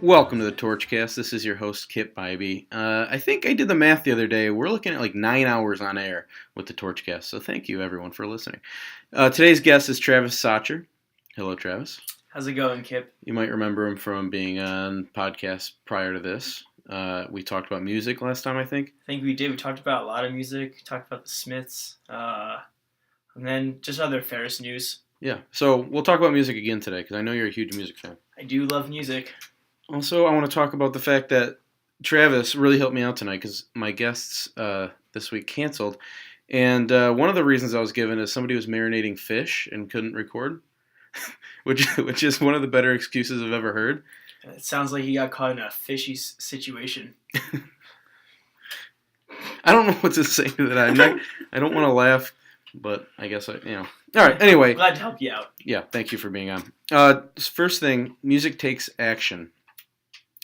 Welcome to the Torchcast. This is your host, Kip Bybee. I think I did the math the other day. We're looking at like 9 hours on air with the Torchcast, so thank you everyone for listening. Today's guest is Travis Sacher. Hello, Travis. How's it going, Kip? You might remember him from being on podcasts prior to this. We talked about music last time, I think. I think we did. We talked about a lot of music. Talked about the Smiths, and then just other Ferris news. Yeah, so we'll talk about music again today because I know you're a huge music fan. I do love music. Also, I want to talk about the fact that Travis really helped me out tonight because my guests this week canceled. And one of the reasons I was given is somebody was marinating fish and couldn't record, which is one of the better excuses I've ever heard. It sounds like he got caught in a fishy situation. I don't know what to say to that. I don't want to laugh, but I guess All right, anyway. Glad to help you out. Yeah, thank you for being on. First thing, Music Takes Action.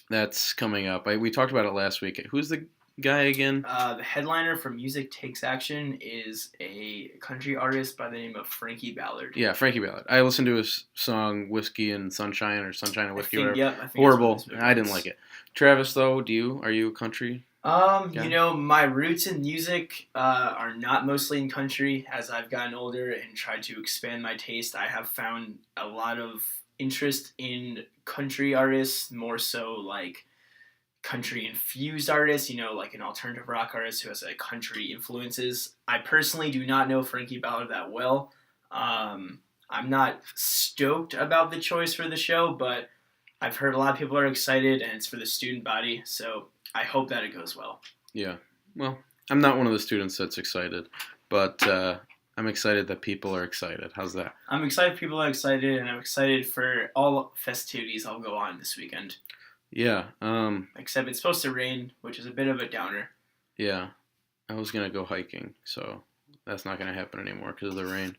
That's coming up. We talked about it last week. Who's the guy again? The headliner for Music Takes Action is a country artist by the name of Frankie Ballard. Yeah, Frankie Ballard. I listened to his song Whiskey and Sunshine or Sunshine and Whiskey. I think horrible. I didn't like it. Travis, though, are you a country guy? My roots in music are not mostly in country. As I've gotten older and tried to expand my taste, I have found a lot of interest in country artists, more so like country infused artists, like an alternative rock artist who has country influences. I personally do not know Frankie Ballard that well. I'm not stoked about the choice for the show, but I've heard a lot of people are excited and it's for the student body, so I hope that it goes well. Yeah, well, I'm not one of the students that's excited, but I'm excited that people are excited. How's that? I'm excited people are excited, and I'm excited for all festivities I'll go on this weekend. Yeah. Except it's supposed to rain, which is a bit of a downer. Yeah. I was going to go hiking, so that's not going to happen anymore because of the rain.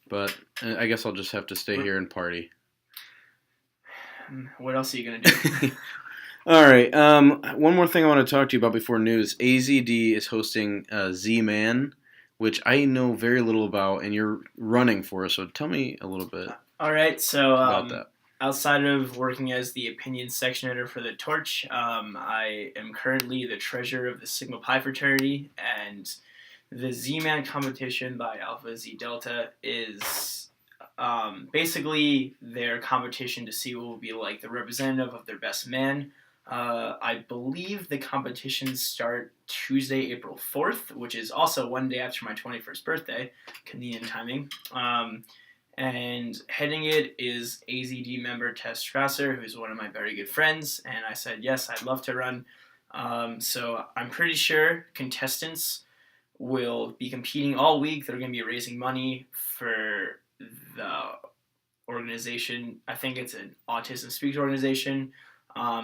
But I guess I'll just have to stay here and party. What else are you going to do? All right. One more thing I want to talk to you about before news. AZD is hosting Z-Man, which I know very little about, and you're running for us, so tell me a little bit. All right, so about that. Outside of working as the opinions section editor for the Torch, I am currently the treasurer of the Sigma Pi fraternity, and the Z-Man competition by Alpha Z Delta is basically their competition to see who will be like the representative of their best man. I believe the competitions start Tuesday, April 4th, which is also one day after my 21st birthday. Convenient timing. And heading it is AZD member Tess Strasser, who's one of my very good friends. And I said, yes, I'd love to run. So I'm pretty sure contestants will be competing all week. They're going to be raising money for the organization. I think it's an Autism Speaks organization.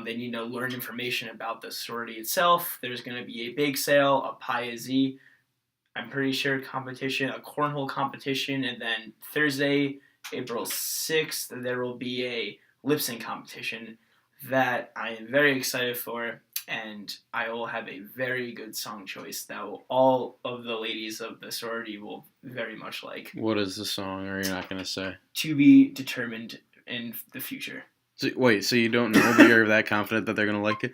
They need to learn information about the sorority itself. There's going to be a bake sale, a Pi Z, I'm pretty sure competition, a cornhole competition, and then Thursday, April 6th, there will be a lip sync competition that I am very excited for, and I will have a very good song choice that all of the ladies of the sorority will very much like. What is the song, or you're not going to say? To be determined in the future. So, wait, so you don't know, but you're that confident that they're going to like it?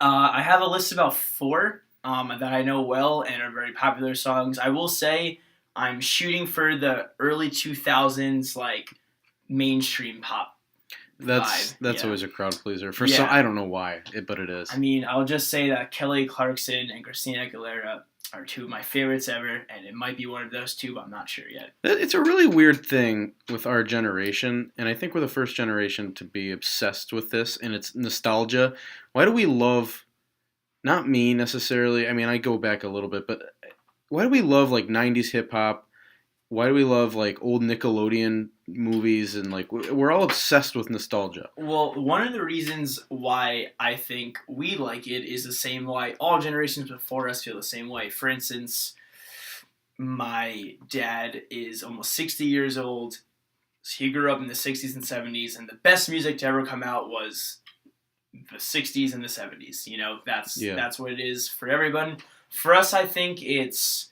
I have a list of about 4 that I know well and are very popular songs. I will say I'm shooting for the early 2000s, like, mainstream pop That's vibe. always a crowd pleaser. For some, I don't know why, but it is. I mean, I'll just say that Kelly Clarkson and Christina Aguilera are 2 of my favorites ever, and it might be one of those 2, but I'm not sure yet. It's a really weird thing with our generation, and I think we're the first generation to be obsessed with this, and it's nostalgia. Why do we love, not me necessarily, I mean, I go back a little bit, but why do we love, like, 90s hip-hop? Why do we love, like, old Nickelodeon movies? And, like, we're all obsessed with nostalgia. Well, one of the reasons why I think we like it is the same way all generations before us feel the same way. For instance, my dad is almost 60 years old. So he grew up in the 60s and 70s, and the best music to ever come out was the 60s and the 70s. You know, that's what it is for everyone. For us, I think it's...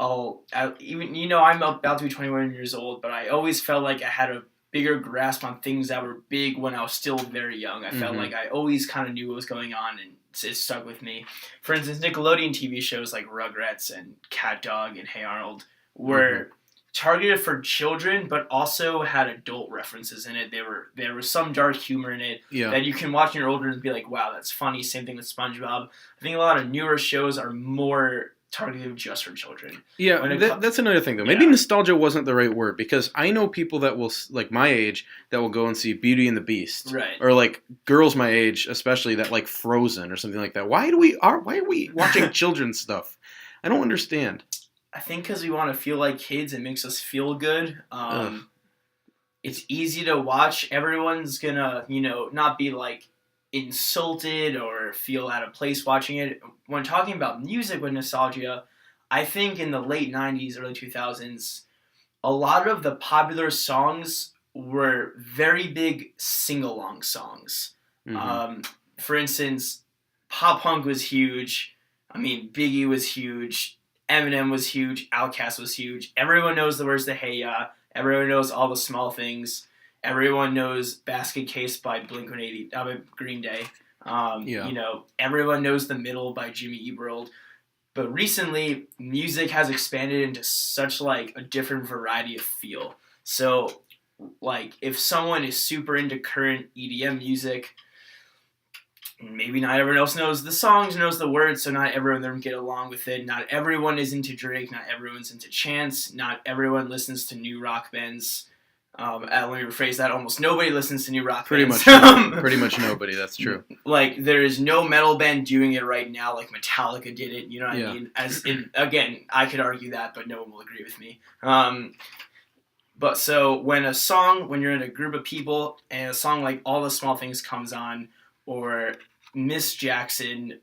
I'm about to be 21 years old, but I always felt like I had bigger grasp on things that were big when I was still very young. I felt like I always kind of knew what was going on, and it stuck with me. For instance, Nickelodeon TV shows like Rugrats and Cat Dog and Hey Arnold were targeted for children, but also had adult references in it. There was some dark humor in it that you can watch when you're older and be like, wow, that's funny. Same thing with SpongeBob. I think a lot of newer shows are more targeted just for children. Yeah, that's another thing, though. Maybe nostalgia wasn't the right word, because I know people that will, like my age, that will go and see Beauty and the Beast. Right. Or, like, girls my age, especially, that like Frozen or something like that. Why are we watching children's stuff? I don't understand. I think because we want to feel like kids. It makes us feel good. It's easy to watch. Everyone's gonna, not be, like, insulted or feel out of place watching it. When talking about music with nostalgia, I think in the late 90s, early 2000s, a lot of the popular songs were very big sing-along songs. For instance, pop punk was huge. I mean, Biggie was huge. Eminem was huge. Outkast was huge. Everyone knows the words to Hey Ya. Everyone knows all the small things. Everyone knows Basket Case by Green Day. Everyone knows The Middle by Jimmy Eat World. But recently, music has expanded into such, like, a different variety of feel. So, like, if someone is super into current EDM music, maybe not everyone else knows the songs, knows the words, so not everyone of them get along with it. Not everyone is into Drake. Not everyone's into Chance. Not everyone listens to new rock bands. Let me rephrase that. Almost nobody listens to new rock bands. Pretty much nobody. That's true. Like, there is no metal band doing it right now like Metallica did it. You know what I mean? Again, I could argue that, but no one will agree with me. But so when you're in a group of people and a song like All the Small Things comes on, or Miss Jackson,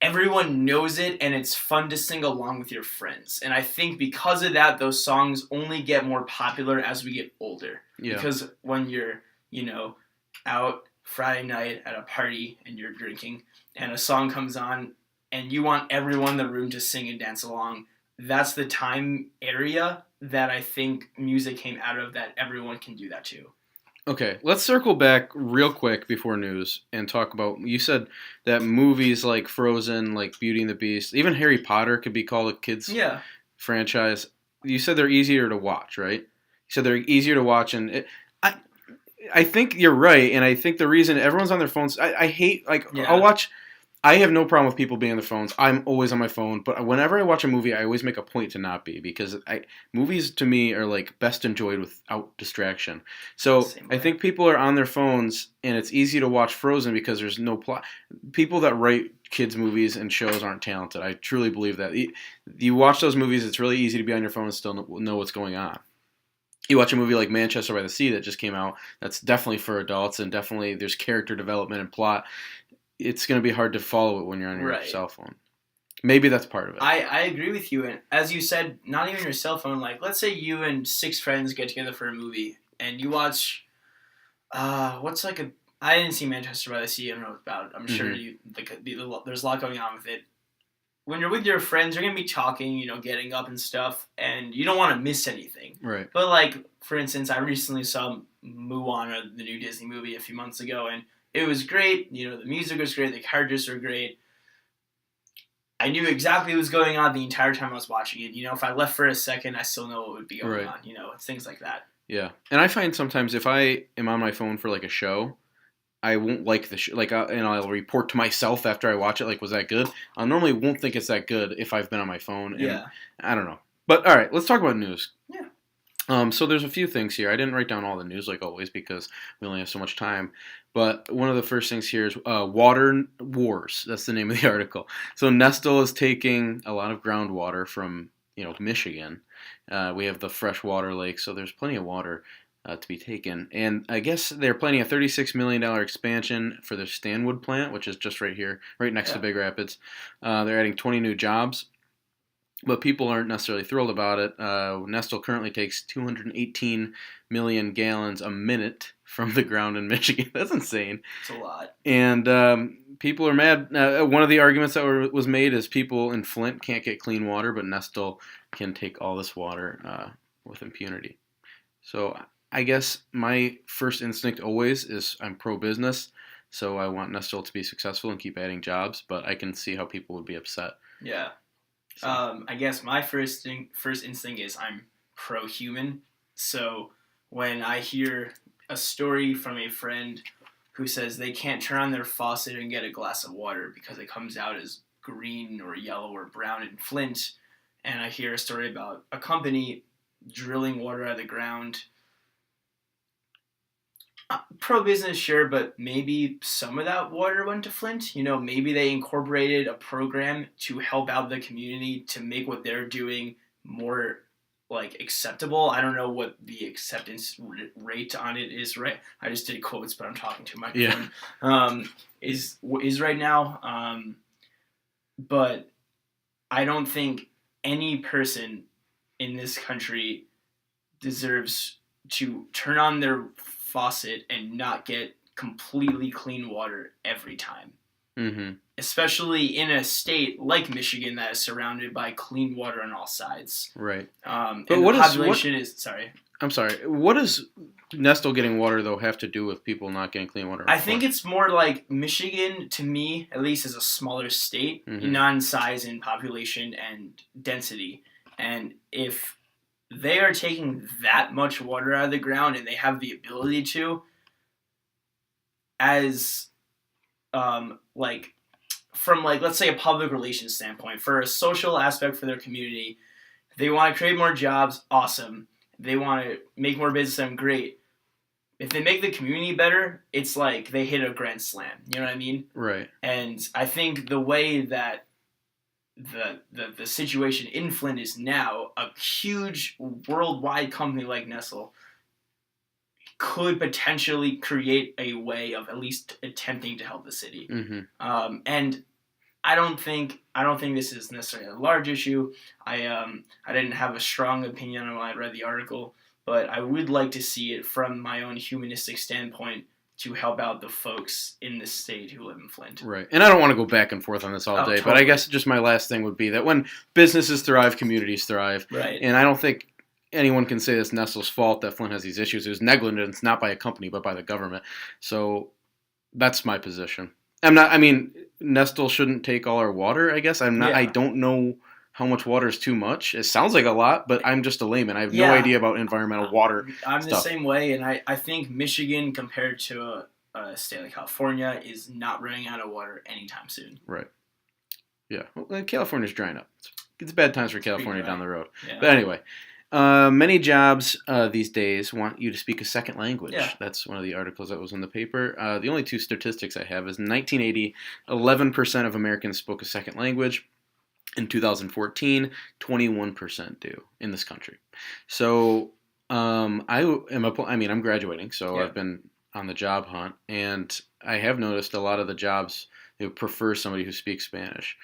everyone knows it, and it's fun to sing along with your friends. And I think because of that, those songs only get more popular as we get older. Yeah. Because when you're, out Friday night at a party and you're drinking, and a song comes on, and you want everyone in the room to sing and dance along, that's the time area that I think music came out of, that everyone can do that too. Okay, let's circle back real quick before news and talk about, you said that movies like Frozen, like Beauty and the Beast, even Harry Potter could be called a kids franchise. You said they're easier to watch, right? You said they're easier to watch, and I think you're right, and I think the reason everyone's on their phones, I hate, I have no problem with people being on their phones. I'm always on my phone, but whenever I watch a movie, I always make a point to not be, because movies to me are like best enjoyed without distraction. So I think people are on their phones, and it's easy to watch Frozen because there's no plot. People that write kids movies and shows aren't talented. I truly believe that. You watch those movies, it's really easy to be on your phone and still know what's going on. You watch a movie like Manchester by the Sea that just came out, that's definitely for adults, and definitely there's character development and plot. It's going to be hard to follow it when you're on your cell phone. Maybe that's part of it. I agree with you. And as you said, not even your cell phone. Like, let's say you and 6 friends get together for a movie, and you watch, I didn't see Manchester by the Sea. I don't know about it. I'm sure there's a lot going on with it. When you're with your friends, you're going to be talking, getting up and stuff, and you don't want to miss anything. Right. But, like, for instance, I recently saw Moana, the new Disney movie, a few months ago, and it was great. The music was great. The characters were great. I knew exactly what was going on the entire time I was watching it. If I left for a second, I still know what would be going on. It's things like that. Yeah. And I find sometimes if I am on my phone for, like, a show, I won't like the show. Like, and I'll report to myself after I watch it, like, was that good? I normally won't think it's that good if I've been on my phone. And I don't know. But, all right, let's talk about news. Yeah. So there's a few things here. I didn't write down all the news like always because we only have so much time. But one of the first things here is water wars. That's the name of the article. So Nestle is taking a lot of groundwater from Michigan. We have the freshwater lake, so there's plenty of water to be taken. And I guess they're planning a $36 million expansion for their Stanwood plant, which is just right here, right next to Big Rapids. They're adding 20 new jobs. But people aren't necessarily thrilled about it. Nestle currently takes 218 million gallons a minute from the ground in Michigan. That's insane. It's a lot. And people are mad. One of the arguments that was made is people in Flint can't get clean water, but Nestle can take all this water with impunity. So I guess my first instinct always is I'm pro-business, so I want Nestle to be successful and keep adding jobs, but I can see how people would be upset. Yeah. So, I guess my first instinct is I'm pro-human. So when I hear a story from a friend who says they can't turn on their faucet and get a glass of water because it comes out as green or yellow or brown in Flint, and I hear a story about a company drilling water out of the ground. Pro business, sure, but maybe some of that water went to Flint. Maybe they incorporated a program to help out the community to make what they're doing more like acceptable. I don't know what the acceptance rate on it is. Right, I just did quotes, but I'm talking to a microphone. yeah. Is right now. But I don't think any person in this country deserves to turn on their faucet and not get completely clean water every time. Mm-hmm. Especially in a state like Michigan that is surrounded by clean water on all sides. Right. And But the population is sorry. I'm sorry. What does Nestle getting water, though, have to do with people not getting clean water? I think it's more like Michigan, to me, at least, is a smaller state, not in size and population and density. And if they are taking that much water out of the ground and they have the ability to, as from let's say a public relations standpoint, for a social aspect for their community, they want to create more jobs, awesome. They want to make more business, great. If they make the community better, it's like they hit a grand slam. You know what I mean? Right. And I think the way that the situation in Flint is now, a huge worldwide company like Nestle could potentially create a way of at least attempting to help the city. Mm-hmm. And I don't think this is necessarily a large issue. I didn't have a strong opinion on when I read the article, but I would like to see it from my own humanistic standpoint to help out the folks in the state who live in Flint. Right. And I don't want to go back and forth on this all day, totally. But I guess just my last thing would be that when businesses thrive, communities thrive. Right. And I don't think anyone can say it's Nestle's fault that Flint has these issues. It was negligence, not by a company, but by the government. So that's my position. Nestle shouldn't take all our water, I guess. I don't know how much water is too much. It sounds like a lot, but I'm just a layman. I have no idea about environmental water I'm stuff. the same way, and I think Michigan, compared to a state like California, is not running out of water anytime soon. Right. Yeah. Well, California's drying up. It's bad times for California down the road. Yeah. But anyway, many jobs these days want you to speak a second language. Yeah. That's one of the articles that was in the paper. The only two statistics I have is in 1980, 11% of Americans spoke a second language. In 2014, 21% do in this country. So I'm graduating, so I've been on the job hunt, and I have noticed a lot of the jobs prefer somebody who speaks Spanish.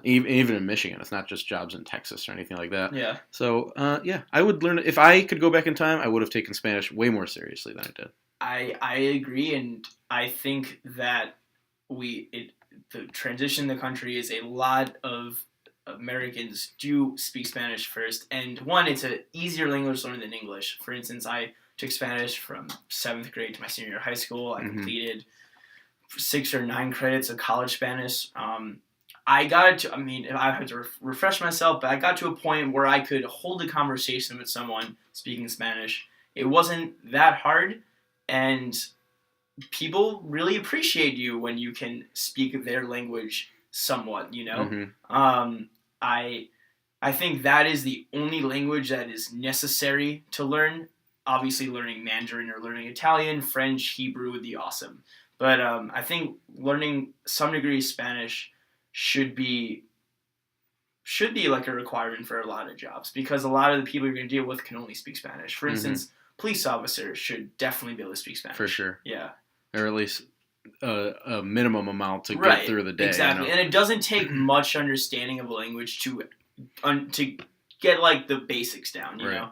Even in Michigan, it's not just jobs in Texas or anything like that. Yeah. So I would learn. If I could go back in time, I would have taken Spanish way more seriously than I did. I agree, and I think that the transition in the country is a lot of Americans do speak Spanish first, and one, it's an easier language to learn than English. For instance, I took Spanish from 7th grade to my senior year of high school. I completed 6 or 9 credits of college Spanish. I got it to, I had to refresh myself, but I got to a point where I could hold a conversation with someone speaking Spanish. It wasn't that hard, and people really appreciate you when you can speak their language somewhat, I think that is the only language that is necessary to learn. Obviously, learning Mandarin or learning Italian, French, Hebrew would be awesome. But I think learning some degree of Spanish should be like a requirement for a lot of jobs, because a lot of the people you're going to deal with can only speak Spanish. For instance, police officers should definitely be able to speak Spanish. For sure. Yeah. Or at least a minimum amount to get through the day. Exactly. And it doesn't take much understanding of a language to get like the basics down, you know?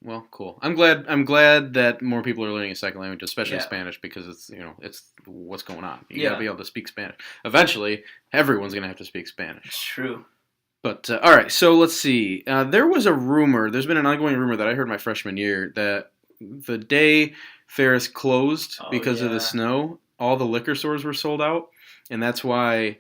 Well, cool. I'm glad that more people are learning a second language, especially Spanish, because it's what's going on. You gotta be able to speak Spanish. Eventually, everyone's gonna have to speak Spanish. It's true. But all right, so let's see. There's been an ongoing rumor that I heard my freshman year that the day Ferris closed Oh because of the yeah. snow, all the liquor stores were sold out, and that's why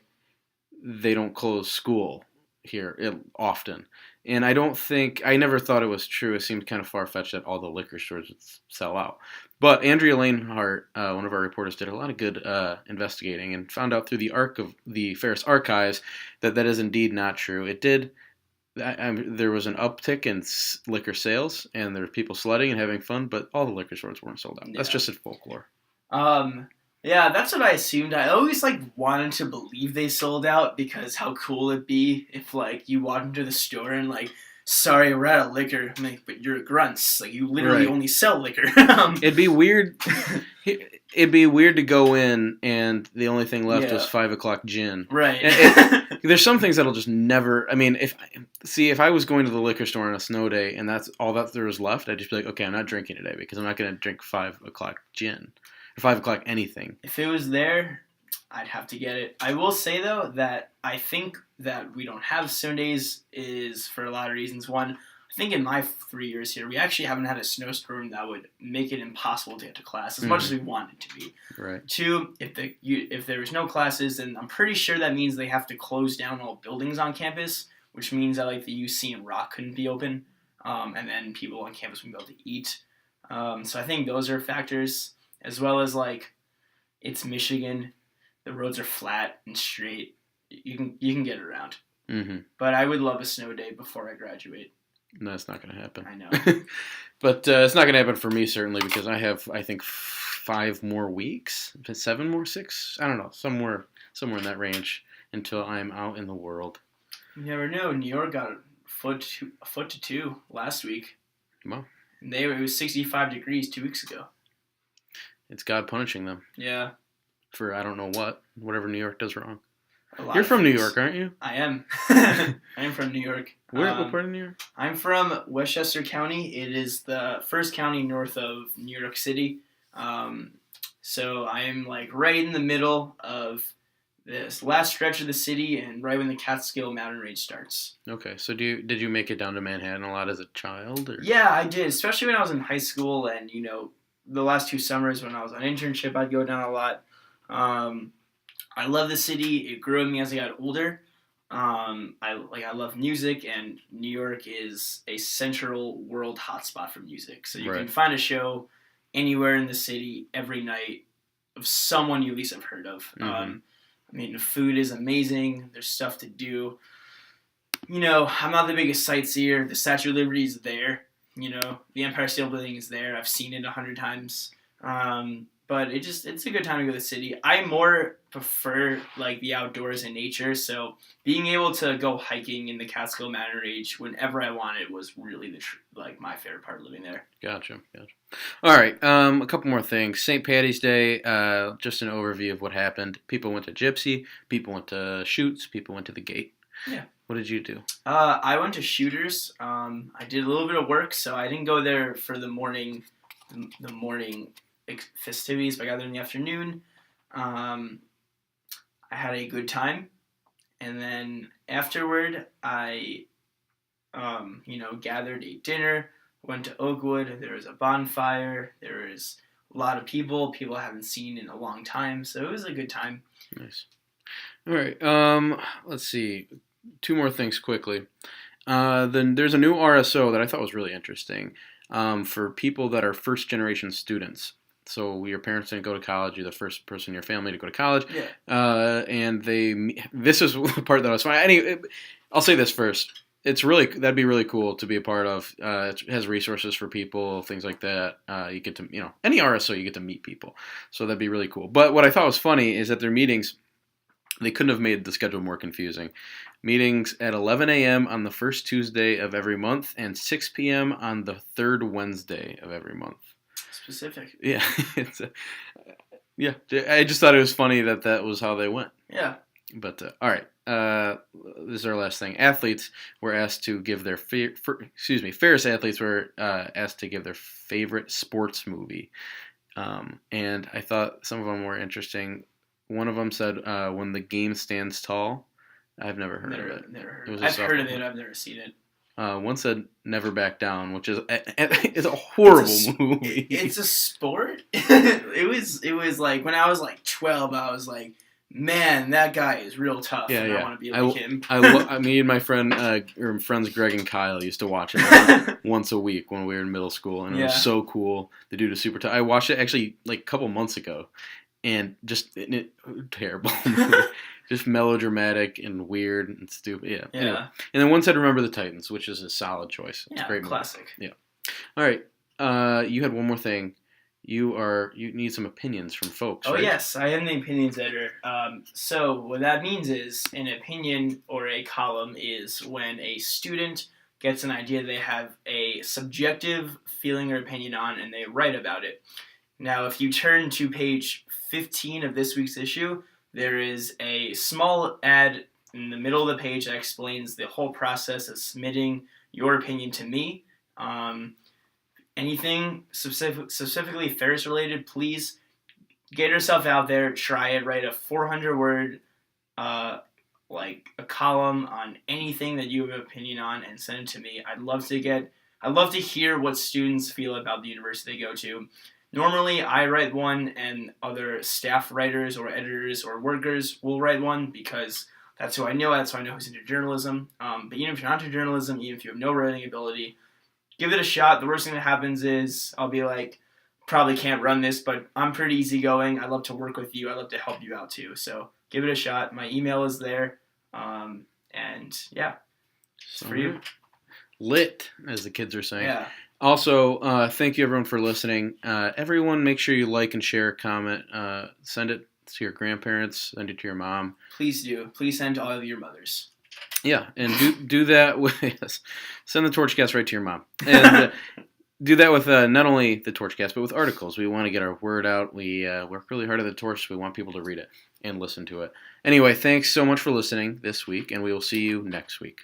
they don't close school here often. And I never thought it was true. It seemed kind of far fetched that all the liquor stores would sell out. But Andrea Lanehart, one of our reporters, did a lot of good investigating and found out through the Ferris archives that is indeed not true. It did. There was an uptick in liquor sales, and there were people sledding and having fun, but all the liquor stores weren't sold out. Yeah. That's just folklore. Yeah, that's what I assumed. I always wanted to believe they sold out because how cool it'd be if you walk into the store and sorry, we're out of liquor. I'm like, but you're grunts. You literally Right. only sell liquor. It'd be weird. It'd be weird to go in and the only thing left was 5 o'clock gin. Right. There's some things that'll just never. I mean, if I was going to the liquor store on a snow day and that's all that there was left, I'd just be like, okay, I'm not drinking today because I'm not going to drink 5 o'clock gin or 5 o'clock anything. If it was there, I'd have to get it. I will say though that I think that we don't have snow days is for a lot of reasons. One, I think in my 3 years here, we actually haven't had a snowstorm that would make it impossible to get to class as much as we want it to be. Right. Two, if there was no classes, then I'm pretty sure that means they have to close down all buildings on campus, which means that the UC and Rock couldn't be open, and then people on campus wouldn't be able to eat. So I think those are factors, as well as it's Michigan, the roads are flat and straight. You can get around. Mm-hmm. But I would love a snow day before I graduate. No, it's not going to happen. I know. But it's not going to happen for me, certainly, because I have, I think, 5 more weeks, 7 more, 6, I don't know, somewhere in that range until I'm out in the world. You never know. New York got a foot to 2 last week. Wow. And it was 65 degrees 2 weeks ago. It's God punishing them. Yeah. For I don't know whatever New York does wrong. You're from New York, aren't you? I am. I am from New York. What part of New York? I'm from Westchester County. It is the first county north of New York City. So I'm right in the middle of this last stretch of the city and right when the Catskill Mountain Range starts. Okay, so did you make it down to Manhattan a lot as a child? Or? Yeah, I did, especially when I was in high school and, the last 2 summers when I was on internship, I'd go down a lot. I love the city. It grew on me as I got older. I love music, and New York is a central world hotspot for music. So you can find a show anywhere in the city every night of someone you at least have heard of. Mm-hmm. The food is amazing. There's stuff to do. I'm not the biggest sightseer. The Statue of Liberty is there. The Empire State Building is there. I've seen it 100 times. But it's a good time to go to the city. I more prefer the outdoors and nature. So being able to go hiking in the Catskill Mountain Range whenever I wanted was really my favorite part of living there. Gotcha. All right. A couple more things. St. Patty's Day. Just an overview of what happened. People went to Gypsy. People went to Shoots. People went to the Gate. Yeah. What did you do? I went to Shooters. I did a little bit of work, so I didn't go there for the morning. The morning festivities, but I got there in the afternoon. I had a good time, and then afterward, I, gathered, ate dinner, went to Oakwood. There was a bonfire. There was a lot of people I haven't seen in a long time, so it was a good time. Nice. All right. Let's see. 2 more things quickly. Then there's a new RSO that I thought was really interesting for people that are first-generation students. So your parents didn't go to college. You're the first person in your family to go to college. Yeah. And this is the part that I was fine. Anyway, I'll say this first. That'd be really cool to be a part of. It has resources for people, things like that. You get to, any RSO, you get to meet people. So that'd be really cool. But what I thought was funny is that their meetings, they couldn't have made the schedule more confusing. Meetings at 11 a.m. on the first Tuesday of every month and 6 p.m. on the third Wednesday of every month. Specific. Yeah. I just thought it was funny that was how they went. Yeah. But, all right. This is our last thing. Athletes were asked to give their Ferris athletes were asked to give their favorite sports movie. And I thought some of them were interesting. One of them said, When the Game Stands Tall. I've never heard of it. Never heard of it. I've heard of it. I've never seen it. One said "Never Back Down," which is it's a horrible movie. It's a sport. It was like when I was like 12, I was like, man, that guy is real tough, and I want to be like him. Me and my friends Greg and Kyle used to watch it once a week when we were in middle school, and it was so cool. The dude is super tough. I watched it actually like a couple months ago, and terrible movie. Just melodramatic and weird and stupid. Yeah. Anyway. And then one said "Remember the Titans," which is a solid choice. It's a great movie. Classic. Yeah. All right. You had one more thing. You need some opinions from folks. Oh, yes, I am the opinions editor. So what that means is an opinion or a column is when a student gets an idea they have a subjective feeling or opinion on, and they write about it. Now, if you turn to page 15 of this week's issue, there is a small ad in the middle of the page that explains the whole process of submitting your opinion to me. Anything specifically Ferris related, please get yourself out there, try it, write a 400-word like a column on anything that you have an opinion on and send it to me. I'd love to hear what students feel about the university they go to. Normally, I write one, and other staff writers or editors or workers will write one because that's who I know. That's who I know who's into journalism. But even if you're not into journalism, even if you have no writing ability, give it a shot. The worst thing that happens is I'll be like, probably can't run this, but I'm pretty easygoing. I love to work with you. I love to help you out too. So give it a shot. My email is there. And yeah, it's for you. Lit, as the kids are saying. Yeah. Also, thank you everyone for listening. Everyone, make sure you like and share, comment, send it to your grandparents, send it to your mom. Please do. Please send to all of your mothers. Yeah, and do that with send the Torchcast right to your mom, and do that with not only the Torchcast but with articles. We want to get our word out. We work really hard at the Torch, so we want people to read it and listen to it. Anyway, thanks so much for listening this week, and we will see you next week.